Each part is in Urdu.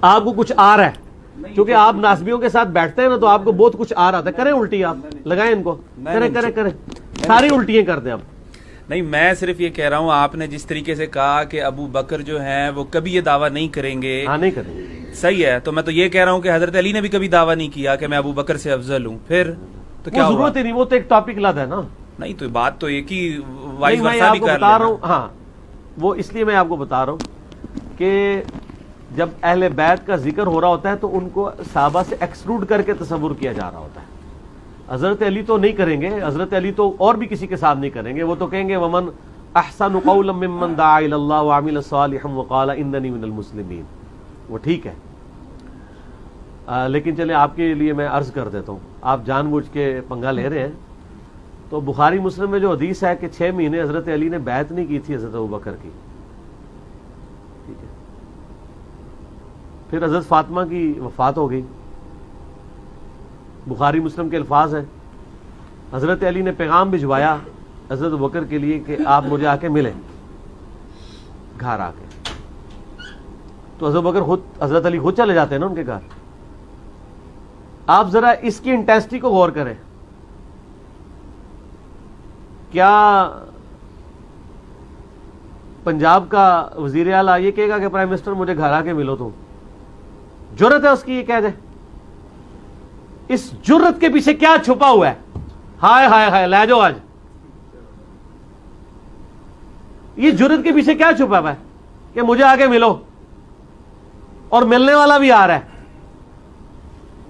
آپ کو کچھ آ رہا ہے، کیونکہ آپ ناسبیوں کے ساتھ بیٹھتے ہیں نا تو آپ کو بہت کچھ آ رہا تھا، کریں الٹی، آپ لگائیں ان کو، کریں ساری الٹیاں کر دیں آپ۔ نہیں، میں صرف یہ کہہ رہا ہوں، آپ نے جس طریقے سے کہا کہ ابو بکر جو ہیں وہ کبھی یہ دعویٰ نہیں کریں گے، ہاں نہیں کریں گے، صحیح ہے، تو میں تو یہ کہہ رہا ہوں کہ حضرت علی نے بھی کبھی دعویٰ نہیں کیا کہ میں ابو بکر سے افضل ہوں، پھر تو کیا ہوا؟ ضرورت ہی نہیں، وہ تو ایک ٹاپک لد ہے نا۔ نہیں تو بات تو ایک ہی وائس میں ورثہ آپ بھی کو کر بتا رہا لینا۔ ہوں، ہاں وہ اس لیے میں آپ کو بتا رہا ہوں کہ جب اہل بیت کا ذکر ہو رہا ہوتا ہے تو ان کو صحابہ سے ایکسکلوڈ کر کے تصور کیا جا رہا ہوتا ہے۔ حضرت علی تو نہیں کریں گے، حضرت علی تو اور بھی کسی کے ساتھ نہیں کریں گے، وہ تو کہیں گے ومن احسن قولا ممن دعا الی اللہ وعمل صالحا وقال اننی من المسلمین، وہ ٹھیک ہے۔ لیکن چلیں آپ کے لیے میں عرض کر دیتا ہوں، آپ جان بوجھ کے پنگا لے رہے ہیں۔ تو بخاری مسلم میں جو حدیث ہے کہ 6 مہینے حضرت علی نے بیعت نہیں کی تھی حضرت ابوبکر کی، ٹھیک ہے، پھر حضرت فاطمہ کی وفات ہو گئی۔ بخاری مسلم کے الفاظ ہیں، حضرت علی نے پیغام بھجوایا حضرت ابوبکر کے لیے کہ آپ مجھے آ کے ملیں گھر آ کے، تو حضرت ابوبکر خود، حضرت علی خود چلے جاتے ہیں نا ان کے گھر۔ آپ ذرا اس کی انٹینسٹی کو غور کریں، کیا پنجاب کا وزیر اعلیٰ یہ کہے گا کہ پرائم منسٹر مجھے گھر آ کے ملو؟ تو جرت ہے اس کی یہ کہہ دے؟ اس جرت کے پیچھے کیا چھپا ہوا ہے؟ ہائے ہائے ہائے، لے جاؤ آج، یہ جرت کے پیچھے کیا چھپا ہوا ہے کہ مجھے آ کے ملو، اور ملنے والا بھی آ رہا ہے،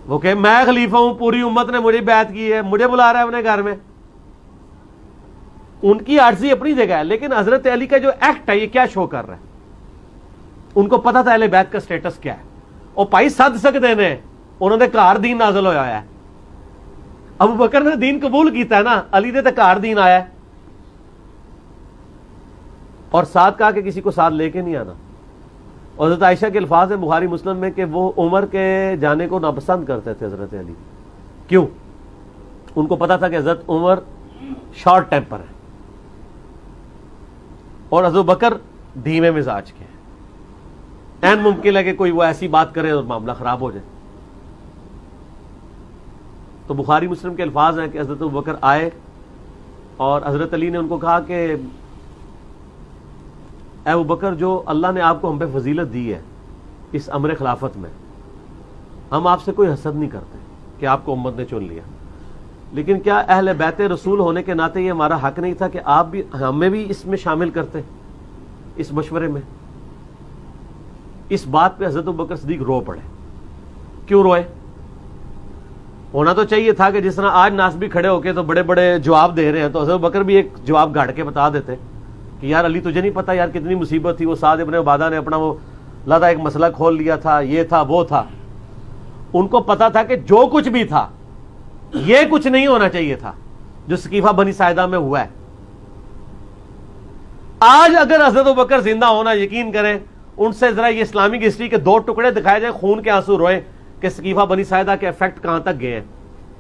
وہ کہ میں خلیفہ ہوں، پوری امت نے مجھے بیعت کی ہے، مجھے بلا رہا ہے اپنے گھر میں۔ ان کی عاجزی اپنی جگہ ہے، لیکن حضرت علی کا جو ایکٹ ہے یہ کیا شو کر رہا ہے؟ ان کو پتا تھا اہل بیت کا سٹیٹس کیا ہے، اور پائی سد سکتے نے، انہوں نے گھر دین نازل ہویا ہے۔ ابو بکر نے دین قبول کیتا ہے نا، علی نے تو گھر دین آیا ہے، اور ساتھ کہا کہ کسی کو ساتھ لے کے نہیں آنا۔ اور حضرت عائشہ کے الفاظ ہیں بخاری مسلم میں کہ وہ عمر کے جانے کو ناپسند کرتے تھے حضرت علی، کیوں؟ ان کو پتا تھا کہ حضرت عمر شارٹ ٹیمپر ہے اور حضرت بکر دھیمے مزاج کے ہیں، این ممکن ہے کہ کوئی وہ ایسی بات کرے اور معاملہ خراب ہو جائے۔ تو بخاری مسلم کے الفاظ ہیں کہ حضرت بکر آئے اور حضرت علی نے ان کو کہا کہ اے ابو بکر، جو اللہ نے آپ کو ہم پہ فضیلت دی ہے اس امر خلافت میں، ہم آپ سے کوئی حسد نہیں کرتے کہ آپ کو امت نے چن لیا، لیکن کیا اہل بیت رسول ہونے کے ناطے یہ ہمارا حق نہیں تھا کہ آپ بھی ہمیں بھی اس میں شامل کرتے، اس مشورے میں؟ اس بات پہ حضرت ابوبکر صدیق رو پڑے۔ کیوں روئے؟ ہونا تو چاہیے تھا کہ جس طرح آج ناسبی کھڑے ہو کے تو بڑے بڑے جواب دے رہے ہیں، تو حضرت ابوبکر بھی ایک جواب گاڑ کے بتا دیتے کہ یار علی تجھے نہیں پتا یار کتنی مصیبت تھی، وہ سعد ابن عبادہ نے اپنا وہ لادہ ایک مسئلہ کھول لیا تھا، یہ تھا وہ تھا۔ ان کو پتا تھا کہ جو کچھ بھی تھا یہ کچھ نہیں ہونا چاہیے تھا جو سقیفہ بنی ساعدہ میں ہوا ہے۔ آج اگر حضرت ابوبکر زندہ ہونا، یقین کریں ان سے ذرا یہ اسلامک ہسٹری کے 2 ٹکڑے دکھائے جائیں، خون کے آنسو روئے کہ سقیفہ بنی ساعدہ کے افیکٹ کہاں تک گئے ہیں،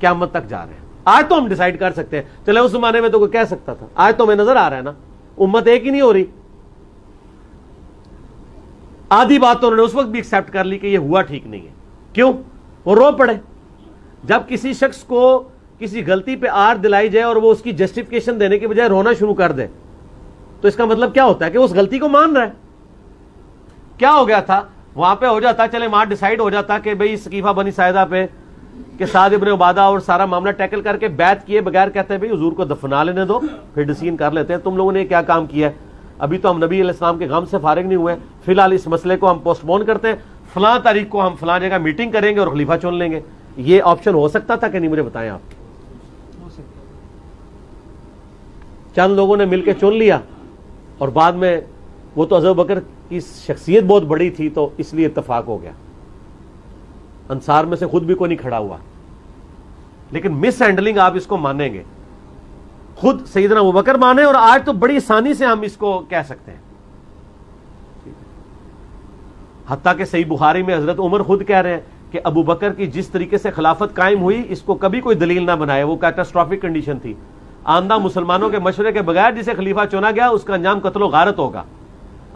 قیامت تک جا رہے ہیں۔ آج تو ہم ڈیسائیڈ کر سکتے ہیں، چلے اس زمانے میں تو کوئی کہہ سکتا تھا، آج تو ہمیں نظر آ رہا ہے نا، امت ایک ہی نہیں ہو رہی۔ آدھی بات تو انہوں نے اس وقت بھی ایکسپٹ کر لی کہ یہ ہوا ٹھیک نہیں ہے، کیوں؟ وہ رو پڑے۔ جب کسی شخص کو کسی غلطی پہ آر دلائی جائے اور وہ اس کی جسٹیفیکیشن دینے کے بجائے رونا شروع کر دے تو اس کا مطلب کیا ہوتا ہے کہ وہ اس غلطی کو مان رہا ہے۔ کیا ہو گیا تھا وہاں پہ؟ ہو جاتا چلے وہاں ڈیسائیڈ ہو جاتا کہ بھئی سقیفہ بنی ساعدہ پہ کہ سعد ابن عبادہ اور سارا معاملہ ٹیکل کر کے بیعت کیے بغیر کہتے ہیں بھئی حضور کو دفنا لینے دو، پھر ڈسیزن کر لیتے ہیں تم لوگوں نے کیا کام کیا ہے، ابھی تو ہم نبی علیہ السلام کے غم سے فارغ نہیں ہوئے، فی الحال اس مسئلے کو ہم پوسٹ پون کرتے ہیں، فلاں تاریخ کو ہم فلاں جگہ میٹنگ کریں گے اور خلیفہ چن لیں گے۔ یہ آپشن ہو سکتا تھا کہ نہیں؟ مجھے بتائیں آپ۔ چند لوگوں نے مل کے چن لیا اور بعد میں وہ تو حضرت بکر کی شخصیت بہت بڑی تھی تو اس لیے اتفاق ہو گیا، انصار میں سے خود بھی کوئی نہیں کھڑا ہوا، لیکن مس ہینڈلنگ آپ اس کو مانیں گے، خود سیدنا ابوبکر مانے، اور آج تو بڑی آسانی سے ہم اس کو کہہ سکتے ہیں۔ حتیٰ کہ صحیح بخاری میں حضرت عمر خود کہہ رہے ہیں کہ ابو بکر کی جس طریقے سے خلافت قائم ہوئی اس کو کبھی کوئی دلیل نہ بنائے، وہ کیٹاسٹرافک کنڈیشن تھی، آندہ مسلمانوں کے مشورے کے بغیر جسے خلیفہ چنا گیا اس کا انجام قتل و غارت ہوگا۔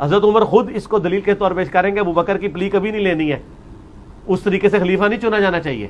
حضرت عمر خود اس کو دلیل کے طور پیش کریں گے ابو بکر کی پلی کبھی نہیں لینی ہے، اس طریقے سے خلیفہ نہیں چنا جانا چاہیے.